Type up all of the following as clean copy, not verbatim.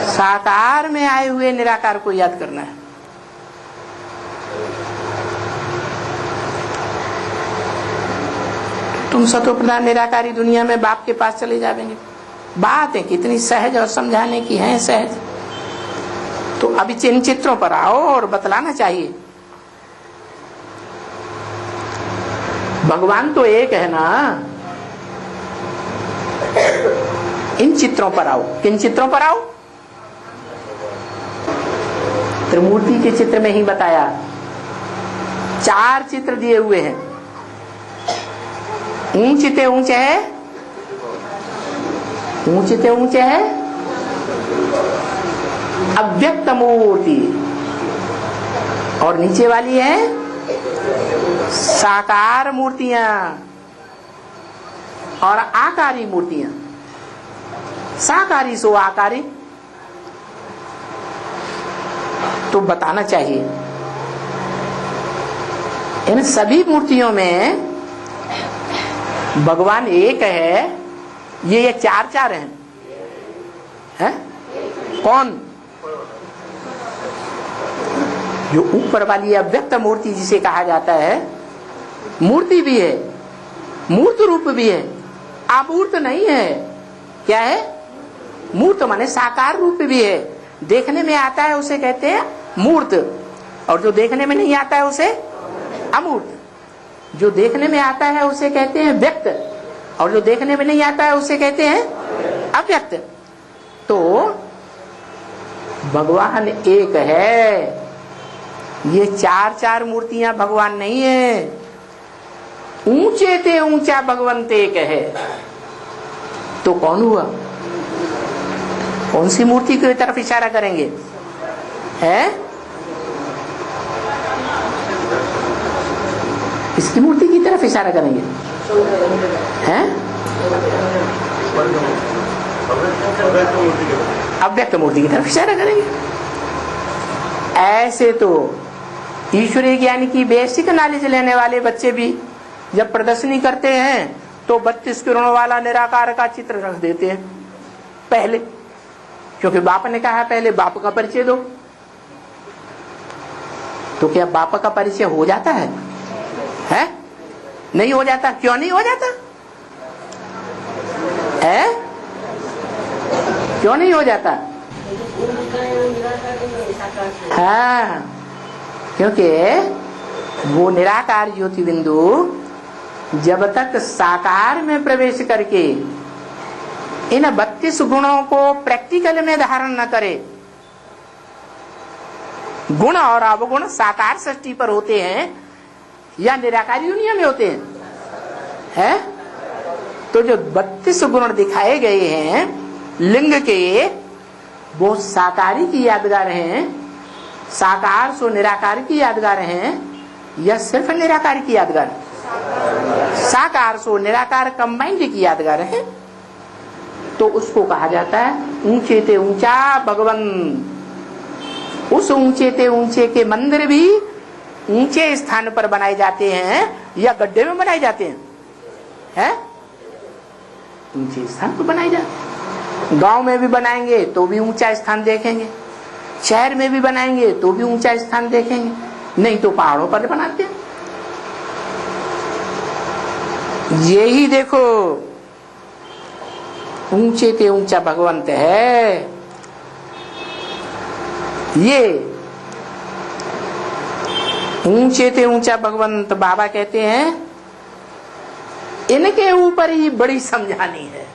साकार में आए हुए निराकार को याद करना है। तुम सतो प्रधान निराकारी दुनिया में बाप के पास चले जाएंगे। बात है कितनी सहज और समझाने की है सहज। तो अभी इन चित्रों पर आओ और बतलाना चाहिए। भगवान तो एक है ना। इन चित्रों पर आओ। किन चित्रों पर आओ? त्रिमूर्ति के चित्र में ही बताया। 4 चित्र दिए हुए हैं। ऊंचते ऊंचे है, ऊंचते ऊंचे है अव्यक्त मूर्ति, और नीचे वाली है साकार मूर्तियां और आकारी मूर्तियां। साकारी सो आकारी, तो बताना चाहिए इन सभी मूर्तियों में भगवान एक है। ये 4 हैं, कौन? जो ऊपर वाली अव्यक्त मूर्ति जिसे कहा जाता है, मूर्ति भी है, मूर्त रूप भी है, अमूर्त नहीं है। क्या है? मूर्त माने साकार रूप भी है। देखने में आता है उसे कहते हैं मूर्त, और जो देखने में नहीं आता है उसे अमूर्त। जो देखने में आता है उसे कहते हैं व्यक्त, और जो देखने में नहीं आता है उसे कहते हैं अव्यक्त। तो भगवान एक है। ये 4 मूर्तियां भगवान नहीं है। ऊंचे ते ऊंचा भगवंत एक है। तो कौन हुआ? कौन सी मूर्ति की तरफ इशारा करेंगे? है इसकी मूर्ति की तरफ इशारा करेंगे? हैं? अव्यक्त मूर्ति की तरफ इशारा करेंगे। ऐसे तो ईश्वरीय ज्ञान की बेसिक नॉलेज लेने वाले बच्चे भी जब प्रदर्शनी करते हैं तो 32 किरणों वाला निराकार का चित्र रख देते हैं पहले, क्योंकि बाप ने कहा पहले बाप का परिचय दो। तो क्या बाप का परिचय हो जाता है? है? नहीं हो जाता। क्यों नहीं हो जाता है? क्यों नहीं हो जाता? हाँ, क्योंकि वो निराकार ज्योति बिंदु जब तक साकार में प्रवेश करके इन 32 गुणों को प्रैक्टिकल में धारण न करे, गुण और अवगुण साकार सृष्टि पर होते हैं या निराकारी दुनिया में होते हैं? तो जो 32 गुण दिखाए गए हैं लिंग के, वो साकारी की यादगार हैं, साकार सो निराकार की यादगार हैं, या सिर्फ निराकार की यादगार? साकार सो निराकार कंबाइंड की यादगार है। तो उसको कहा जाता है ऊंचे ते ऊंचा भगवन। उस ऊंचे ते ऊंचे के मंदिर भी ऊंचे स्थान पर बनाए जाते हैं या गड्ढे में बनाए जाते हैं? हैं? ऊंचे स्थान पर बनाए जाते हैं। गांव में भी बनाएंगे तो भी ऊंचा स्थान देखेंगे, शहर में भी बनाएंगे तो भी ऊंचा स्थान देखेंगे, नहीं तो पहाड़ों पर बनाते हैं। यही देखो ऊंचे ते ऊंचा भगवंत है। ये ऊंचे ते ऊंचा भगवंत बाबा कहते हैं इनके ऊपर ही बड़ी समझानी है।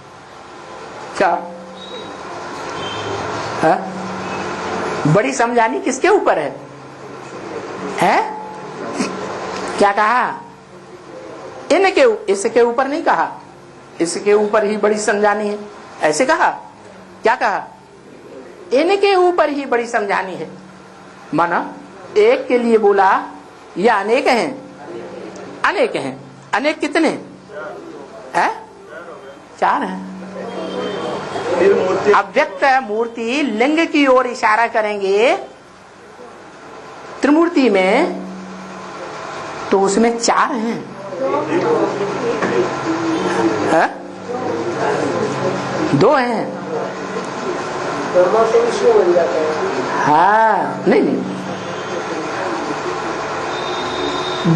क्या है? बड़ी समझानी किसके ऊपर है? क्या कहा? इनके, इसके ऊपर नहीं कहा, इसके ऊपर ही बड़ी समझानी है, ऐसे कहा? क्या कहा? इनके ऊपर ही बड़ी समझानी है। माना एक के लिए बोला या अनेक हैं? अनेक हैं। अनेक कितने हैं? 4 हैं। अव्यक्त मूर्ति लिंग की ओर इशारा करेंगे त्रिमूर्ति में, तो उसमें 4 हैं। है? 2 हैं। ब्रह्मा से विष्णु बन जाते हैं। हाँ, नहीं नहीं,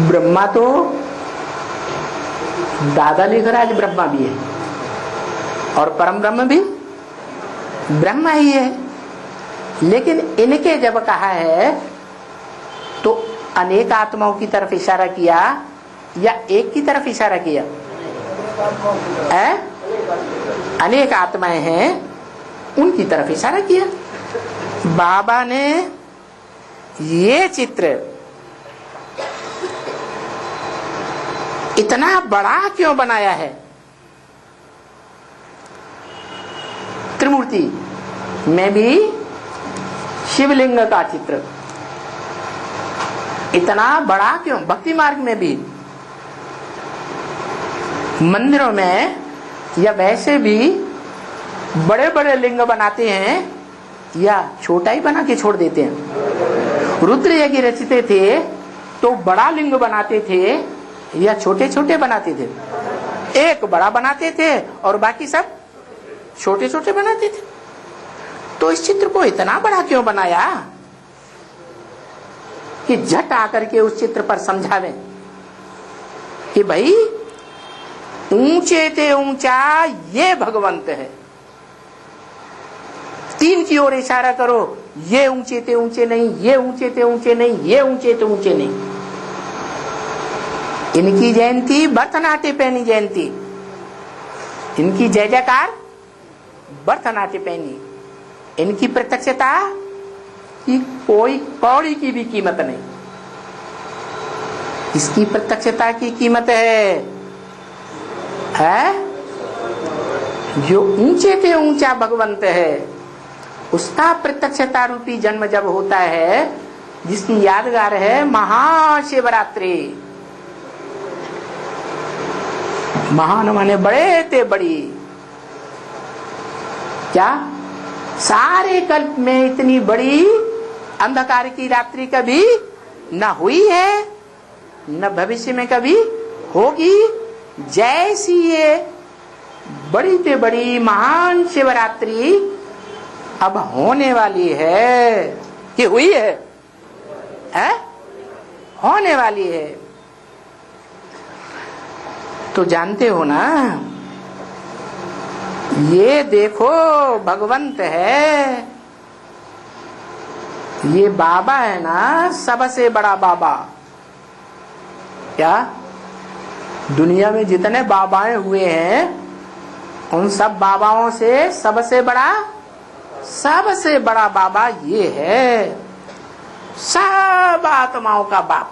ब्रह्मा तो दादा लिख रहा है ब्रह्मा भी है और परम ब्रह्म भी ब्रह्मा ही है। लेकिन इनके जब कहा है तो अनेक आत्माओं की तरफ इशारा किया या एक की तरफ इशारा किया? अनेक आत्माएं हैं, उनकी तरफ इशारा किया। बाबा ने ये चित्र इतना बड़ा क्यों बनाया है? त्रिमूर्ति में भी शिवलिंग का चित्र इतना बड़ा क्यों? भक्ति मार्ग में भी, मंदिरों में या वैसे भी बड़े बड़े लिंग बनाते हैं या छोटा ही बना के छोड़ देते हैं। रुद्र यज्ञ रचते थे तो बड़ा लिंग बनाते थे या छोटे छोटे बनाते थे? एक बड़ा बनाते थे और बाकी सब छोटे छोटे बनाते थे। तो इस चित्र को इतना बड़ा क्यों बनाया कि झट आकर के उस चित्र पर समझावे कि भाई ऊंचे ते ऊंचा ये भगवंत है। तीन की ओर इशारा करो, ये ऊंचे ते ऊंचे नहीं, ये ऊंचे ते ऊंचे नहीं, ये ऊंचे ते ऊंचे नहीं। इनकी जयंती भरतनाट्य पैनी जयंती, इनकी जय जयकार भरतनाट्य पैनी। इनकी प्रत्यक्षता की कोई कौड़ी की भी कीमत नहीं। इसकी प्रत्यक्षता की कीमत है जो ऊंचे ते ऊंचा भगवंत है, उसका प्रत्यक्षता रूपी जन्म जब होता है, जिसकी यादगार है महाशिवरात्रि। महान माने बड़े ते बड़ी। क्या सारे कल्प में इतनी बड़ी अंधकार की रात्रि कभी न हुई है, न भविष्य में कभी होगी। जैसी ये बड़ी ते बड़ी महान शिवरात्रि अब होने वाली है कि हुई है, होने वाली है। तो जानते हो ना, ये देखो भगवंत है, ये बाबा है ना, सबसे बड़ा बाबा। क्या दुनिया में जितने बाबाएं हुए हैं उन सब बाबाओं से सबसे बड़ा बाबा ये है, सब आत्माओं का बाप।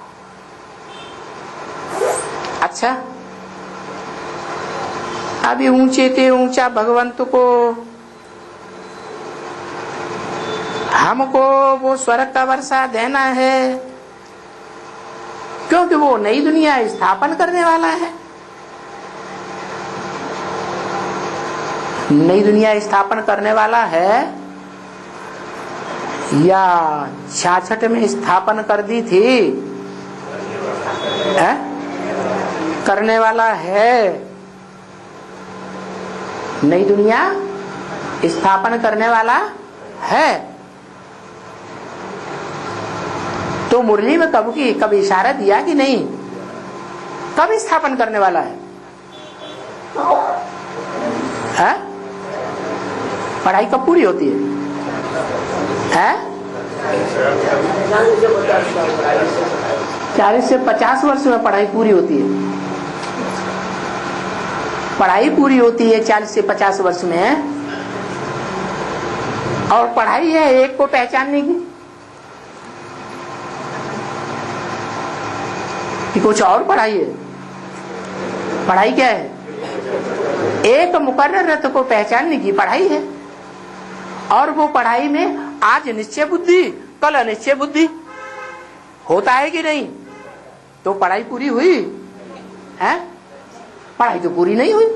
अच्छा, अभी ऊंचे ते ऊंचा भगवंत को हमको वो स्वर्ग का वर्षा देना है, क्योंकि वो नई दुनिया स्थापन करने वाला है। नई दुनिया स्थापन करने वाला है या 66 में स्थापन कर दी थी, करने वाला है। नई दुनिया स्थापन करने वाला है। तो मुरली में कब इशारा दिया कि नहीं? कब स्थापन करने वाला है? पढ़ाई कब पूरी होती है? 40 से 50 वर्ष में पढ़ाई पूरी होती है। पढ़ाई पूरी होती है 40 से 50 वर्ष में। और पढ़ाई है एक को पहचानने की कि कुछ और पढ़ाई है? पढ़ाई क्या है? एक मुकर्रर रत को पहचानने की पढ़ाई है। और वो पढ़ाई में आज निश्चय बुद्धि, कल अनिश्चय बुद्धि होता है कि नहीं? तो पढ़ाई पूरी हुई है? पढ़ाई तो पूरी नहीं हुई।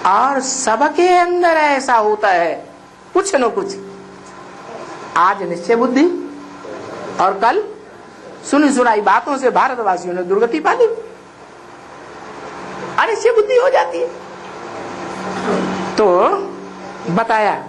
और सबके अंदर ऐसा होता है कुछ न कुछ। आज निश्चय बुद्धि और कल सुनी सुनाई बातों से भारतवासियों ने दुर्गति पा ली, अनिश्चय बुद्धि हो जाती है। तो बताया